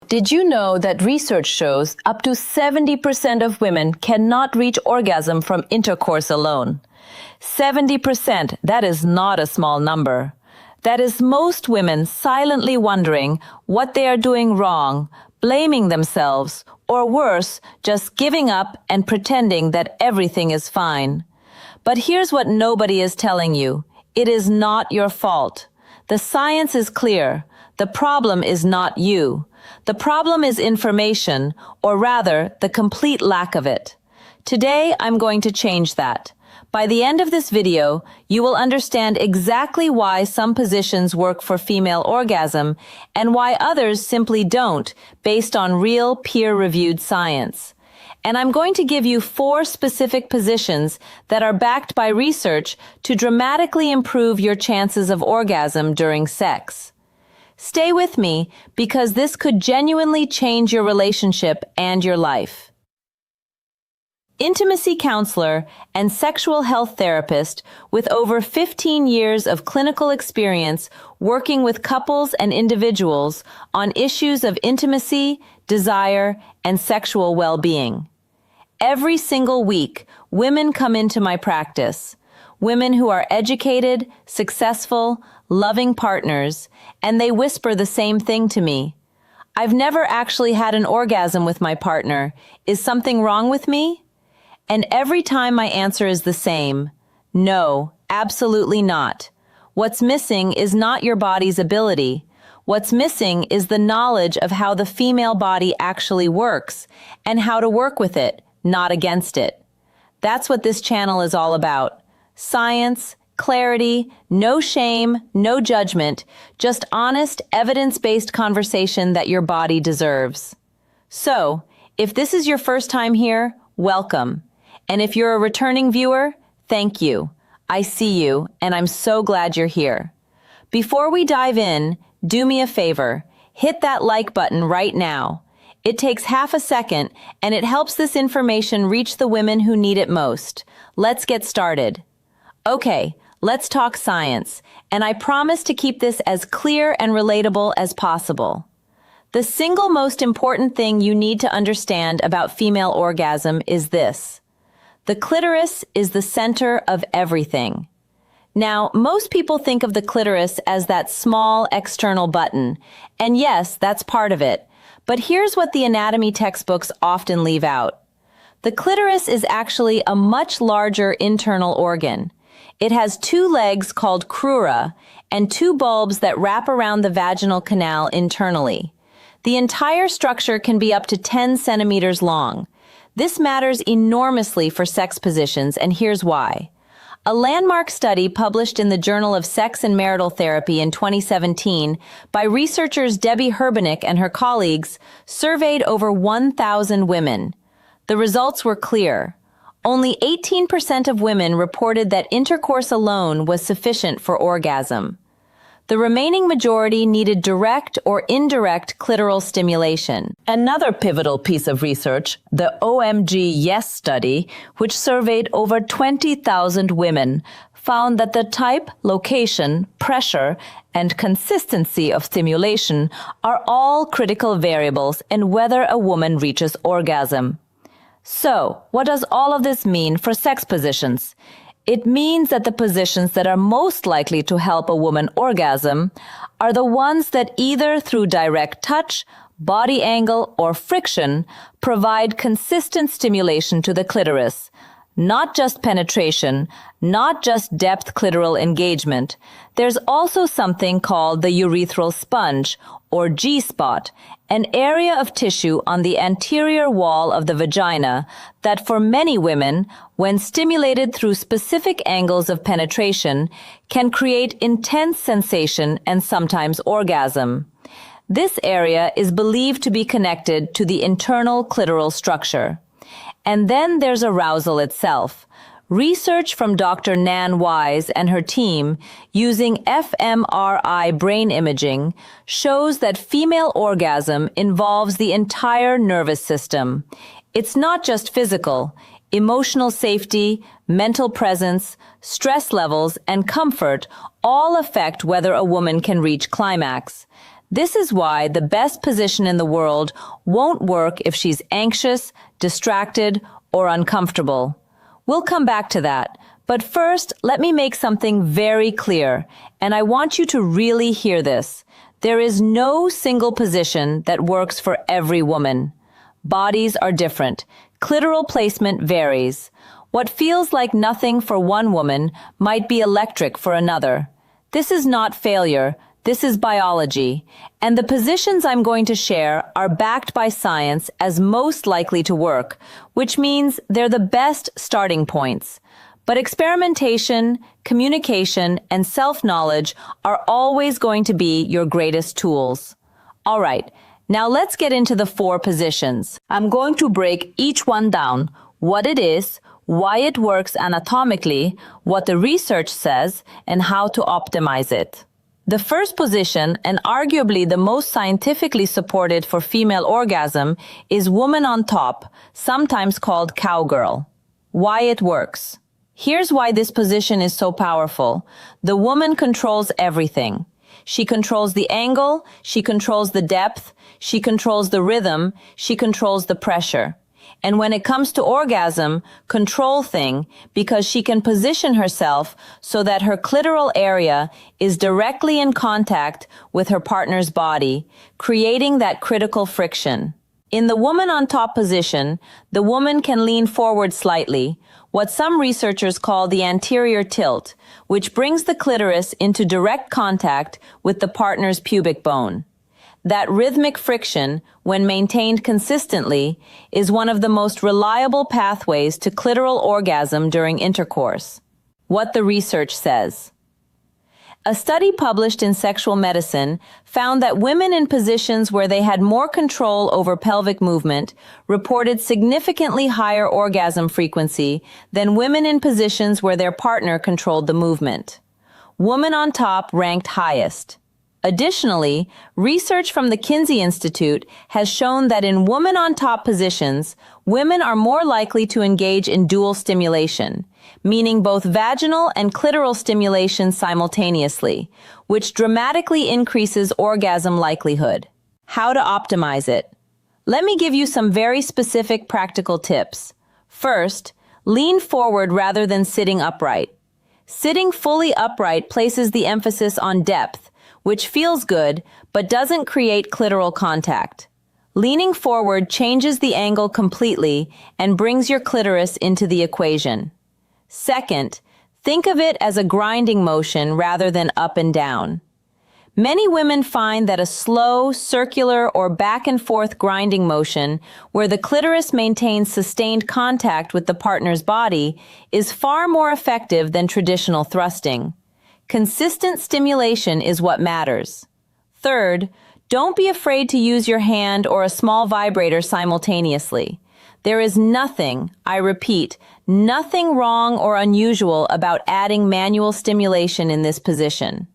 Did you know that research shows up to 70% of women cannot reach orgasm from intercourse alone? 70%, that is not a small number. That is most women silently wondering what they are doing wrong, blaming themselves, or worse, just giving up and pretending that everything is fine. But here's what nobody is telling you. It is not your fault. The science is clear. The problem is not you. The problem is information, or rather, the complete lack of it. Today, I'm going to change that. By the end of this video, you will understand exactly why some positions work for female orgasm and why others simply don't, based on real peer-reviewed science. And I'm going to give you 4 specific positions that are backed by research to dramatically improve your chances of orgasm during sex. Stay with me because this could genuinely change your relationship and your life. Intimacy counselor and sexual health therapist with over 15 years of clinical experience working with couples and individuals on issues of intimacy, desire, and sexual well-being. Every single week, women come into my practice. Women who are educated, successful, loving partners, and they whisper the same thing to me. I've never actually had an orgasm with my partner. Is something wrong with me? And every time my answer is the same. No, absolutely not. What's missing is not your body's ability. What's missing is the knowledge of how the female body actually works and how to work with it, not against it. That's what this channel is all about. Science, clarity, no shame, no judgment, just honest, evidence-based conversation that your body deserves. So, if this is your first time here, welcome. And if you're a returning viewer, thank you. I see you, and I'm so glad you're here. Before we dive in, do me a favor. Hit that like button right now. It takes half a second, and it helps this information reach the women who need it most. Let's get started. Okay, let's talk science, and I promise to keep this as clear and relatable as possible. The single most important thing you need to understand about female orgasm is this. The clitoris is the center of everything. Now, most people think of the clitoris as that small external button, and yes, that's part of it. But here's what the anatomy textbooks often leave out. The clitoris is actually a much larger internal organ. It has 2 legs called crura and 2 bulbs that wrap around the vaginal canal internally. The entire structure can be up to 10 centimeters long. This matters enormously for sex positions, and here's why. A landmark study published in the Journal of Sex and Marital Therapy in 2017 by researchers Debbie Herbenick and her colleagues surveyed over 1,000 women. The results were clear. Only 18% of women reported that intercourse alone was sufficient for orgasm. The remaining majority needed direct or indirect clitoral stimulation. Another pivotal piece of research, the OMG Yes study, which surveyed over 20,000 women, found that the type, location, pressure, and consistency of stimulation are all critical variables in whether a woman reaches orgasm. So, what does all of this mean for sex positions? It means that the positions that are most likely to help a woman orgasm are the ones that either through direct touch, body angle, or friction provide consistent stimulation to the clitoris. Not just penetration, not just depth clitoral engagement. There's also something called the urethral sponge, or G-spot, an area of tissue on the anterior wall of the vagina that for many women, when stimulated through specific angles of penetration, can create intense sensation and sometimes orgasm. This area is believed to be connected to the internal clitoral structure. And then there's arousal itself. Research from Dr. Nan Wise and her team using fMRI brain imaging shows that female orgasm involves the entire nervous system. It's not just physical. Emotional safety, mental presence, stress levels, and comfort all affect whether a woman can reach climax. This is why the best position in the world won't work if she's anxious, distracted, or uncomfortable. We'll come back to that. But first, let me make something very clear, and I want you to really hear this. There is no single position that works for every woman. Bodies are different. Clitoral placement varies. What feels like nothing for one woman might be electric for another. This is not failure. This is biology. And the positions I'm going to share are backed by science as most likely to work, which means they're the best starting points. But experimentation, communication, and self-knowledge are always going to be your greatest tools. All right, now let's get into the 4 positions. I'm going to break each one down, what it is, why it works anatomically, what the research says, and how to optimize it. The first position, and arguably the most scientifically supported for female orgasm, is woman on top, sometimes called cowgirl. Why it works. Here's why this position is so powerful. The woman controls everything. She controls the angle, she controls the depth, she controls the rhythm, she controls the pressure. And when it comes to orgasm, control thing, because she can position herself so that her clitoral area is directly in contact with her partner's body, creating that critical friction. In the woman on top position, the woman can lean forward slightly, what some researchers call the anterior tilt, which brings the clitoris into direct contact with the partner's pubic bone. That rhythmic friction, when maintained consistently, is one of the most reliable pathways to clitoral orgasm during intercourse. What the research says. A study published in Sexual Medicine found that women in positions where they had more control over pelvic movement reported significantly higher orgasm frequency than women in positions where their partner controlled the movement. Woman on top ranked highest. Additionally, research from the Kinsey Institute has shown that in woman on top positions, women are more likely to engage in dual stimulation, meaning both vaginal and clitoral stimulation simultaneously, which dramatically increases orgasm likelihood. How to optimize it? Let me give you some very specific practical tips. First, lean forward rather than sitting upright. Sitting fully upright places the emphasis on depth, which feels good, but doesn't create clitoral contact. Leaning forward changes the angle completely and brings your clitoris into the equation. Second, think of it as a grinding motion rather than up and down. Many women find that a slow, circular, or back and forth grinding motion, where the clitoris maintains sustained contact with the partner's body, is far more effective than traditional thrusting. Consistent stimulation is what matters. Third, don't be afraid to use your hand or a small vibrator simultaneously. There is nothing, I repeat, nothing wrong or unusual about adding manual stimulation in this position.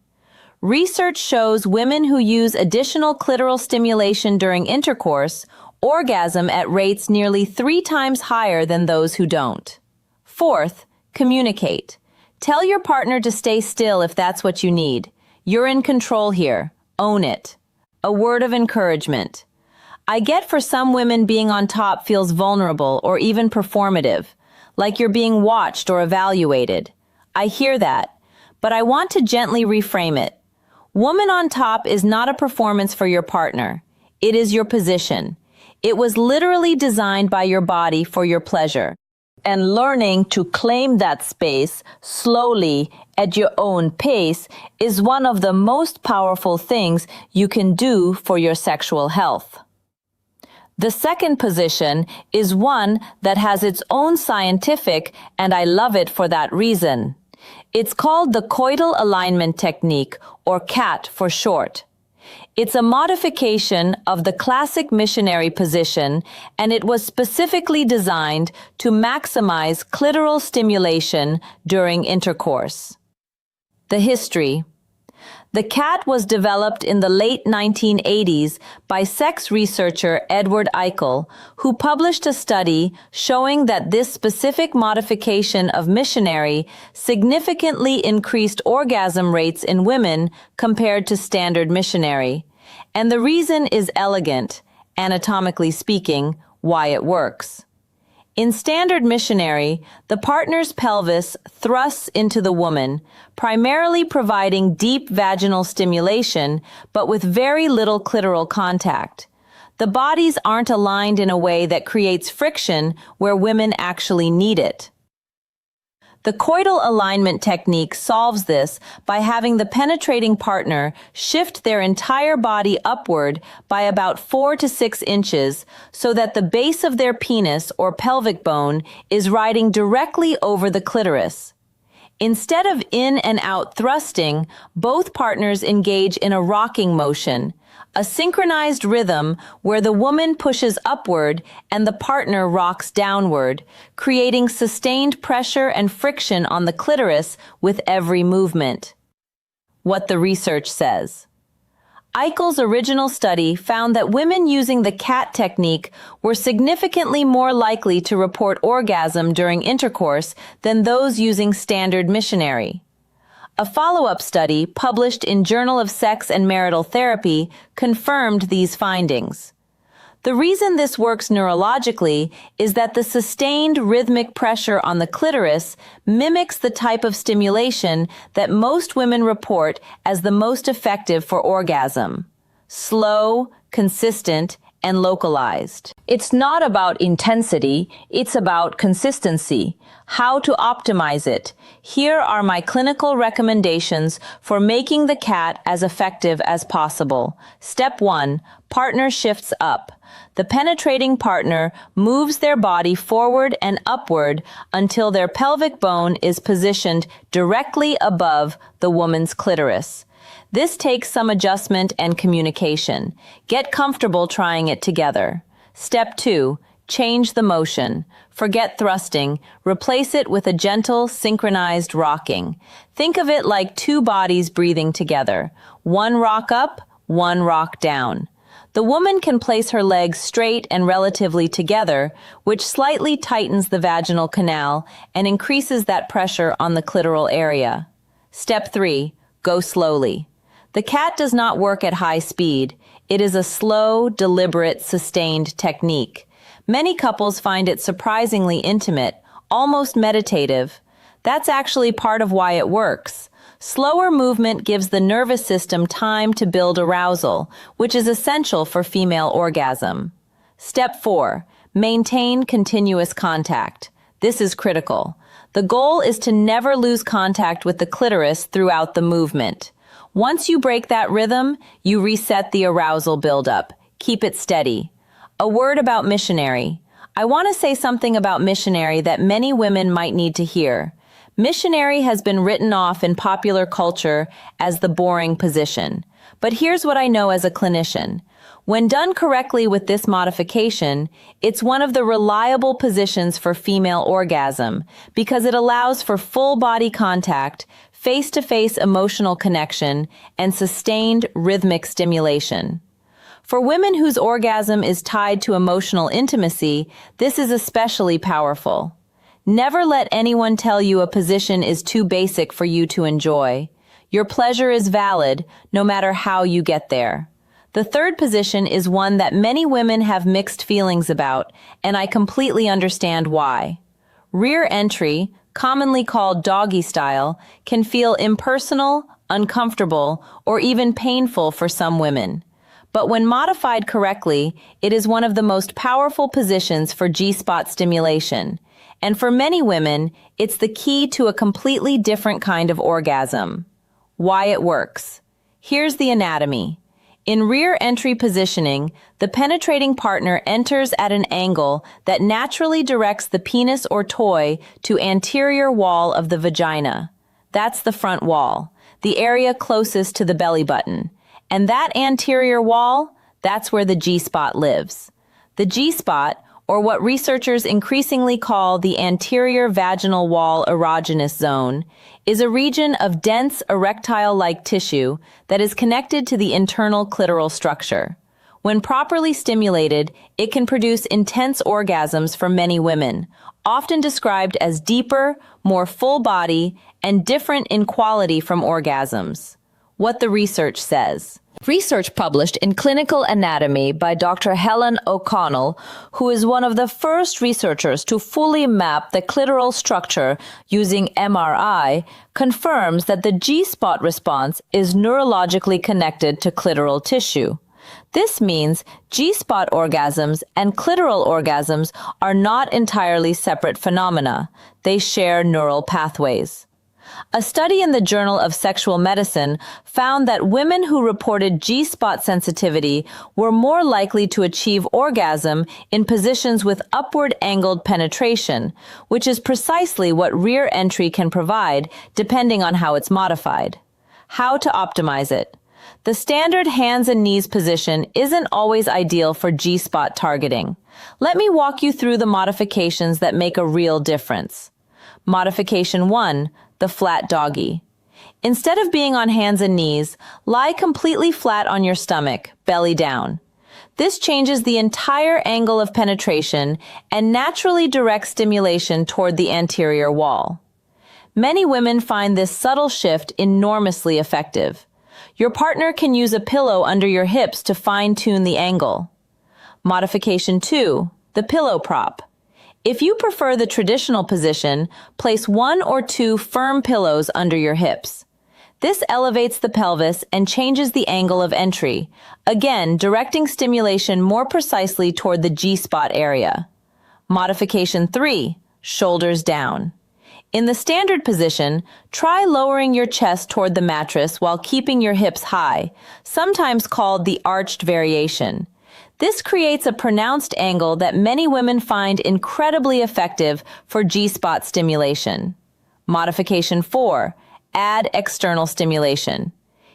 Research shows women who use additional clitoral stimulation during intercourse orgasm at rates nearly 3 times higher than those who don't. Fourth, communicate. Tell your partner to stay still if that's what you need. You're in control here. Own it. A word of encouragement. I get for some women being on top feels vulnerable or even performative, like you're being watched or evaluated. I hear that, but I want to gently reframe it. Woman on top is not a performance for your partner. It is your position. It was literally designed by your body for your pleasure. And learning to claim that space slowly at your own pace is one of the most powerful things you can do for your sexual health. The second position is one that has its own scientific, and I love it for that reason. It's called the coital alignment technique, or CAT for short. It's a modification of the classic missionary position, and it was specifically designed to maximize clitoral stimulation during intercourse. The history. The CAT was developed in the late 1980s by sex researcher Edward Eichel, who published a study showing that this specific modification of missionary significantly increased orgasm rates in women compared to standard missionary. And the reason is elegant, anatomically speaking, why it works. In standard missionary, the partner's pelvis thrusts into the woman, primarily providing deep vaginal stimulation, but with very little clitoral contact. The bodies aren't aligned in a way that creates friction where women actually need it. The coital alignment technique solves this by having the penetrating partner shift their entire body upward by about 4 to 6 inches so that the base of their penis or pelvic bone is riding directly over the clitoris. Instead of in and out thrusting, both partners engage in a rocking motion, a synchronized rhythm where the woman pushes upward and the partner rocks downward, creating sustained pressure and friction on the clitoris with every movement. What the research says. Eichel's original study found that women using the cat technique were significantly more likely to report orgasm during intercourse than those using standard missionary. A follow-up study published in Journal of Sex and Marital Therapy confirmed these findings. The reason this works neurologically is that the sustained rhythmic pressure on the clitoris mimics the type of stimulation that most women report as the most effective for orgasm: slow, consistent, and localized. It's not about intensity, it's about consistency. How to optimize it. Here are my clinical recommendations for making the cat as effective as possible. Step 1. Partner shifts up. The penetrating partner moves their body forward and upward until their pelvic bone is positioned directly above the woman's clitoris. This takes some adjustment and communication. Get comfortable trying it together. Step 2. Change the motion. Forget thrusting. Replace it with a gentle, synchronized rocking. Think of it like two bodies breathing together. One rock up, one rock down. The woman can place her legs straight and relatively together, which slightly tightens the vaginal canal and increases that pressure on the clitoral area. Step 3. Go slowly. The cat does not work at high speed. It is a slow, deliberate, sustained technique. Many couples find it surprisingly intimate, almost meditative. That's actually part of why it works. Slower movement gives the nervous system time to build arousal, which is essential for female orgasm. Step 4. Maintain continuous contact. This is critical. The goal is to never lose contact with the clitoris throughout the movement. Once you break that rhythm, you reset the arousal buildup. Keep it steady. A word about missionary. I want to say something about missionary that many women might need to hear. Missionary has been written off in popular culture as the boring position. But here's what I know as a clinician. When done correctly with this modification, it's one of the reliable positions for female orgasm because it allows for full body contact, face-to-face emotional connection, and sustained rhythmic stimulation. For women whose orgasm is tied to emotional intimacy, this is especially powerful. Never let anyone tell you a position is too basic for you to enjoy. Your pleasure is valid, no matter how you get there. The third position is one that many women have mixed feelings about, and I completely understand why. Rear entry, commonly called doggy style, can feel impersonal, uncomfortable, or even painful for some women. But when modified correctly, it is one of the most powerful positions for G-spot stimulation. And for many women, it's the key to a completely different kind of orgasm. Why it works. Here's the anatomy. In rear entry positioning, the penetrating partner enters at an angle that naturally directs the penis or toy to anterior wall of the vagina. That's the front wall, the area closest to the belly button. And that anterior wall, that's where the G-spot lives. The G-spot, or what researchers increasingly call the anterior vaginal wall erogenous zone, is a region of dense erectile-like tissue that is connected to the internal clitoral structure. When properly stimulated, it can produce intense orgasms for many women, often described as deeper, more full body, and different in quality from orgasms. what the research says. Research published in Clinical Anatomy by Dr. Helen O'Connell, who is one of the first researchers to fully map the clitoral structure using MRI, confirms that the G-spot response is neurologically connected to clitoral tissue. This means G-spot orgasms and clitoral orgasms are not entirely separate phenomena. They share neural pathways. A study in the Journal of Sexual Medicine found that women who reported G-spot sensitivity were more likely to achieve orgasm in positions with upward angled penetration, which is precisely what rear entry can provide depending on how it's modified. How to optimize it? The standard hands and knees position isn't always ideal for G-spot targeting. Let me walk you through the modifications that make a real difference. Modification 1. The flat doggy. Instead of being on hands and knees, lie completely flat on your stomach, belly down. This changes the entire angle of penetration and naturally directs stimulation toward the anterior wall. Many women find this subtle shift enormously effective. Your partner can use a pillow under your hips to fine-tune the angle. Modification 2. The pillow prop. If you prefer the traditional position, place 1 or 2 firm pillows under your hips. This elevates the pelvis and changes the angle of entry, again directing stimulation more precisely toward the G-spot area. Modification 3. Shoulders down. In the standard position, try lowering your chest toward the mattress while keeping your hips high, sometimes called the arched variation. This creates a pronounced angle that many women find incredibly effective for G-spot stimulation. Modification 4. Add external stimulation.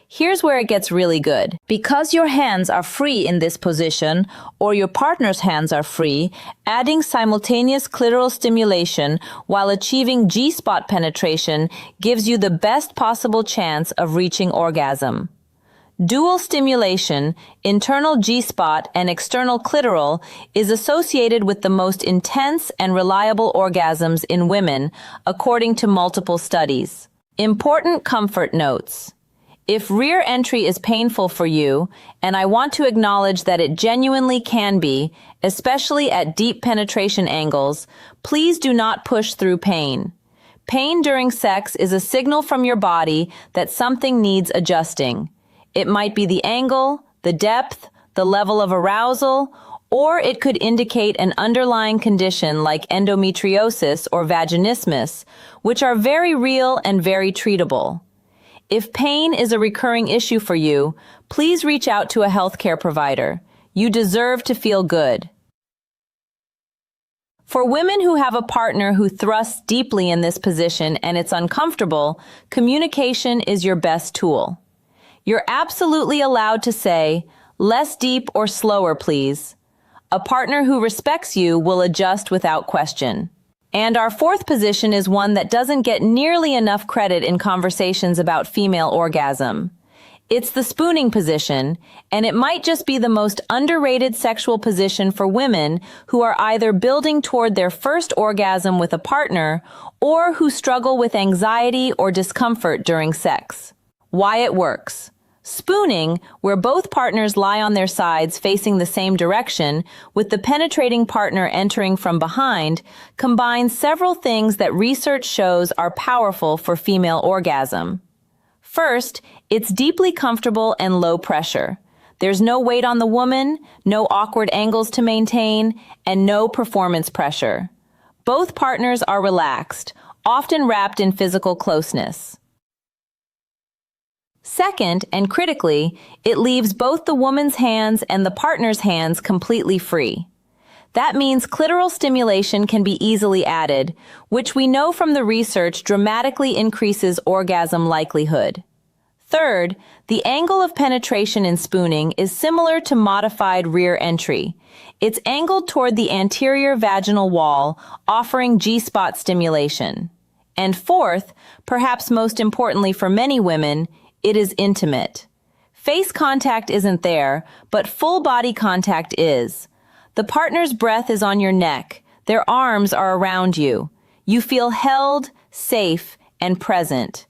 Here's where it gets really good. Because your hands are free in this position, or your partner's hands are free, adding simultaneous clitoral stimulation while achieving G-spot penetration gives you the best possible chance of reaching orgasm. Dual stimulation, internal G-spot and external clitoral, is associated with the most intense and reliable orgasms in women, according to multiple studies. Important comfort notes. If rear entry is painful for you, and I want to acknowledge that it genuinely can be, especially at deep penetration angles, please do not push through pain. Pain during sex is a signal from your body that something needs adjusting. It might be the angle, the depth, the level of arousal, or it could indicate an underlying condition like endometriosis or vaginismus, which are very real and very treatable. If pain is a recurring issue for you, please reach out to a healthcare provider. You deserve to feel good. For women who have a partner who thrusts deeply in this position and it's uncomfortable, communication is your best tool. You're absolutely allowed to say, "Less deep or slower, please." A partner who respects you will adjust without question. And our fourth position is one that doesn't get nearly enough credit in conversations about female orgasm. It's the spooning position, and it might just be the most underrated sexual position for women who are either building toward their first orgasm with a partner or who struggle with anxiety or discomfort during sex. Why it works. Spooning, where both partners lie on their sides facing the same direction, with the penetrating partner entering from behind, combines several things that research shows are powerful for female orgasm. First, it's deeply comfortable and low pressure. There's no weight on the woman, no awkward angles to maintain, and no performance pressure. Both partners are relaxed, often wrapped in physical closeness. Second, and critically, it leaves both the woman's hands and the partner's hands completely free. That means clitoral stimulation can be easily added, which we know from the research dramatically increases orgasm likelihood. Third, the angle of penetration in spooning is similar to modified rear entry. It's angled toward the anterior vaginal wall, offering G-spot stimulation. And fourth, perhaps most importantly for many women, it is intimate. Face contact isn't there, but full body contact is. The partner's breath is on your neck. Their arms are around you. You feel held, safe, and present.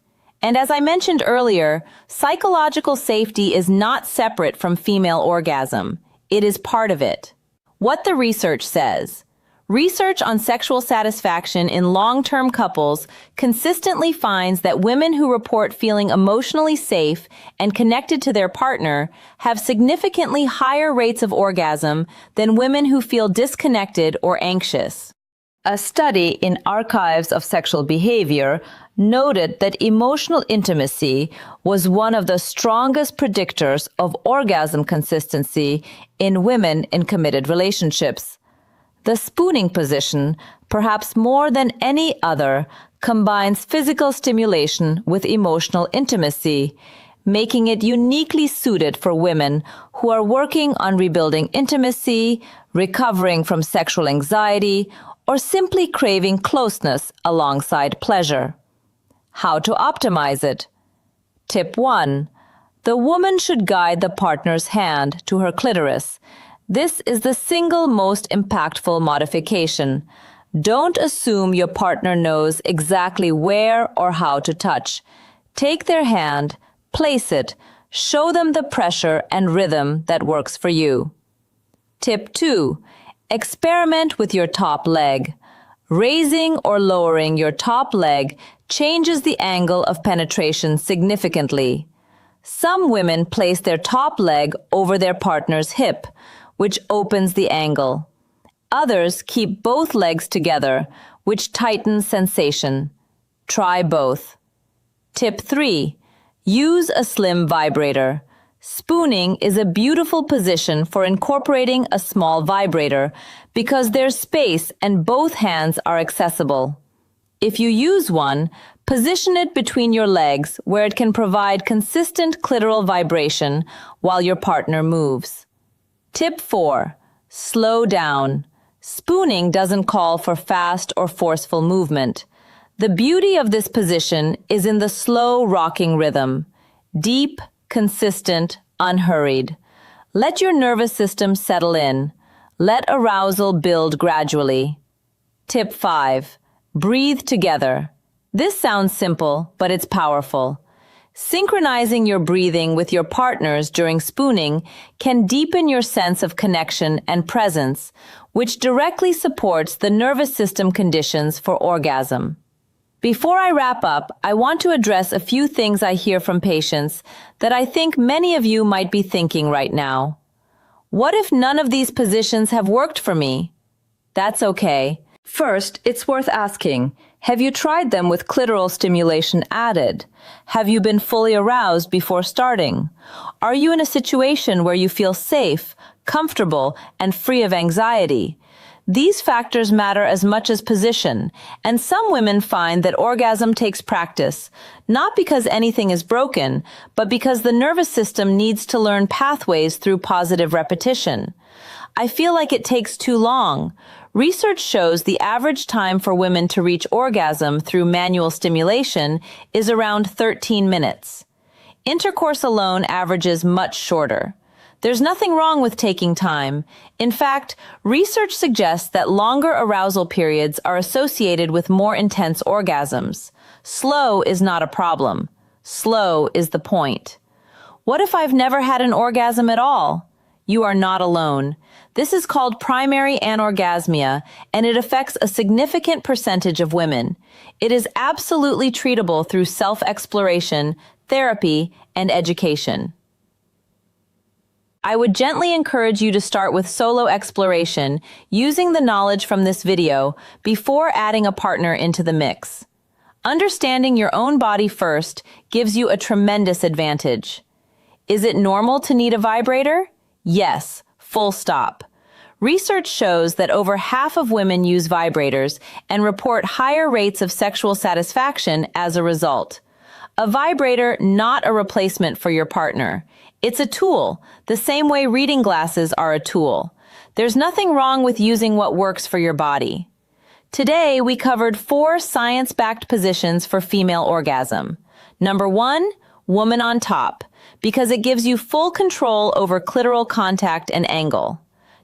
And as I mentioned earlier, psychological safety is not separate from female orgasm. It is part of it. What the research says. Research on sexual satisfaction in long-term couples consistently finds that women who report feeling emotionally safe and connected to their partner have significantly higher rates of orgasm than women who feel disconnected or anxious. A study in Archives of Sexual Behavior noted that emotional intimacy was one of the strongest predictors of orgasm consistency in women in committed relationships. The spooning position, perhaps more than any other, combines physical stimulation with emotional intimacy, making it uniquely suited for women who are working on rebuilding intimacy, recovering from sexual anxiety, or simply craving closeness alongside pleasure. How to optimize it? Tip 1. The woman should guide the partner's hand to her clitoris. This is the single most impactful modification. Don't assume your partner knows exactly where or how to touch. Take their hand, place it, show them the pressure and rhythm that works for you. Tip 2. Experiment with your top leg. Raising or lowering your top leg changes the angle of penetration significantly. Some women place their top leg over their partner's hip, which opens the angle. Others keep both legs together, which tightens sensation. Try both. Tip 3. Use a slim vibrator. Spooning is a beautiful position for incorporating a small vibrator because there's space and both hands are accessible. If you use one, position it between your legs where it can provide consistent clitoral vibration while your partner moves. Tip 4. Slow down. Spooning doesn't call for fast or forceful movement. The beauty of this position is in the slow rocking rhythm. Deep, consistent, unhurried. Let your nervous system settle in. Let arousal build gradually. Tip 5. Breathe together. This sounds simple, but it's powerful. Synchronizing your breathing with your partners during spooning can deepen your sense of connection and presence, which directly supports the nervous system conditions for orgasm. Before I wrap up, I want to address a few things I hear from patients that I think many of you might be thinking right now. What if none of these positions have worked for me? That's okay. First, it's worth asking, have you tried them with clitoral stimulation added? Have you been fully aroused before starting? Are you in a situation where you feel safe, comfortable, and free of anxiety? These factors matter as much as position, and some women find that orgasm takes practice, not because anything is broken, but because the nervous system needs to learn pathways through positive repetition. I feel like it takes too long. Research shows the average time for women to reach orgasm through manual stimulation is around 13 minutes. Intercourse alone averages much shorter. There's nothing wrong with taking time. In fact, research suggests that longer arousal periods are associated with more intense orgasms. Slow is not a problem. Slow is the point. What if I've never had an orgasm at all? You are not alone. This is called primary anorgasmia, and it affects a significant percentage of women. It is absolutely treatable through self-exploration, therapy, and education. I would gently encourage you to start with solo exploration, using the knowledge from this video before adding a partner into the mix. Understanding your own body first gives you a tremendous advantage. Is it normal to need a vibrator? Yes, full stop. Research shows that over half of women use vibrators and report higher rates of sexual satisfaction as a result. A vibrator, not a replacement for your partner. It's a tool, the same way reading glasses are a tool. There's nothing wrong with using what works for your body. Today, we covered 4 science-backed positions for female orgasm. Number 1, woman on top, because it gives you full control over clitoral contact and angle.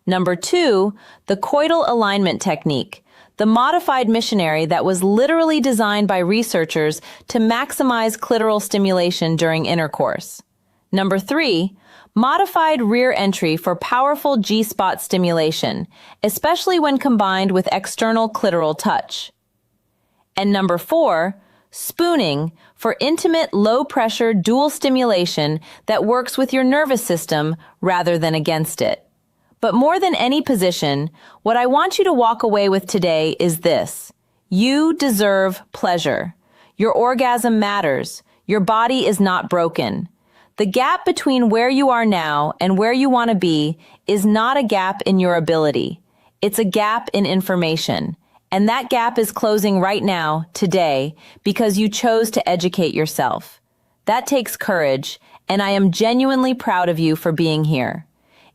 Number 2, the coital alignment technique, the modified missionary that was literally designed by researchers to maximize clitoral stimulation during intercourse. Number 3, modified rear entry for powerful G-spot stimulation, especially when combined with external clitoral touch. And number 4, spooning for intimate, low-pressure dual stimulation that works with your nervous system rather than against it. But more than any position, what I want you to walk away with today is this. You deserve pleasure. Your orgasm matters. Your body is not broken. The gap between where you are now and where you want to be is not a gap in your ability. It's a gap in information. And that gap is closing right now, today, because you chose to educate yourself. That takes courage, and I am genuinely proud of you for being here.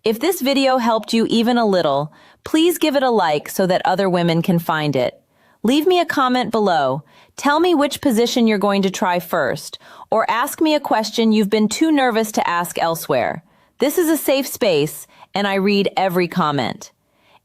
If this video helped you even a little, please give it a like so that other women can find it. Leave me a comment below. Tell me which position you're going to try first, or ask me a question you've been too nervous to ask elsewhere. This is a safe space, and I read every comment.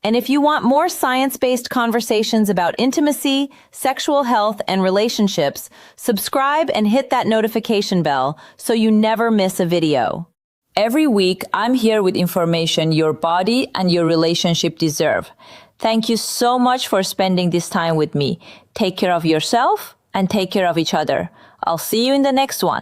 And if you want more science-based conversations about intimacy, sexual health, and relationships, subscribe and hit that notification bell so you never miss a video. Every week, I'm here with information your body and your relationship deserve. Thank you so much for spending this time with me. Take care of yourself and take care of each other. I'll see you in the next one.